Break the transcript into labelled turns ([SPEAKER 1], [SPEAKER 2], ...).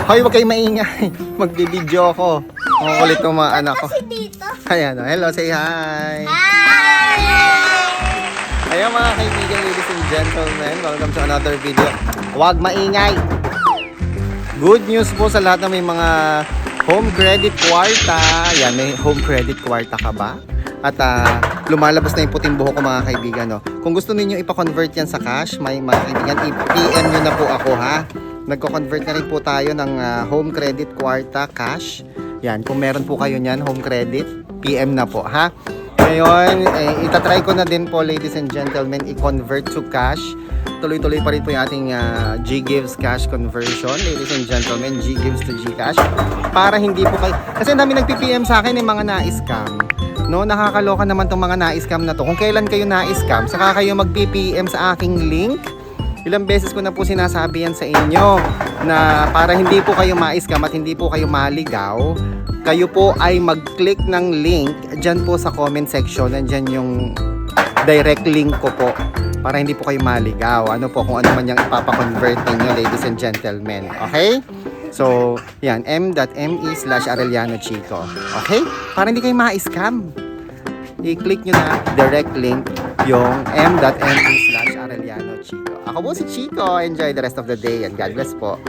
[SPEAKER 1] Hoy, wag kayong maingay. Magbibideo ako. Ang kulit ng mga anak ko.
[SPEAKER 2] Kasi dito.
[SPEAKER 1] Ayan, hello, say hi.
[SPEAKER 2] Hi!
[SPEAKER 1] Ayan mga kaibigan, ladies and gentlemen. Welcome to another video. Huwag maingay. Good news po sa lahat na may mga home credit kwarta. Yan, may home credit kwarta ka ba? At lumalabas na yung puting buhok ko mga kaibigan. No? Kung gusto niyo ipa-convert yan sa cash, may mga kaibigan, i-PM nyo na po ako ha. Nagko-convert na rin po tayo ng home credit kwarta cash. Yan, kung meron po kayo niyan, home credit, PM na po ha. Ngayon, itatry ko na din po ladies and gentlemen, i-convert to cash. Tuloy-tuloy pa rin po yung ating G-Gives cash conversion, ladies and gentlemen, G-Gives to Gcash. Para hindi po kayo, kasi dami nagpi-PM sa akin yung mga na-scam. No, nakakaloka naman tong mga na-scam na to. Kung kailan kayo na-scam, saka kayo mag-PM sa aking link. Ilang beses ko na po sinasabi yan sa inyo na para hindi po kayo ma-scam at hindi po kayo maligaw, kayo po ay mag-click ng link dyan po sa comment section. Nandyan yung direct link ko po para hindi po kayo maligaw. Ano po kung ano man yung ipapa-convert ninyo ladies and gentlemen. Okay? So, yan, m.me/arellanochico. Okay? Para hindi kayo ma-scam. I-click nyo na direct link yung m.me/arellanochico. Ako po si Chico. Enjoy the rest of the day and God bless po.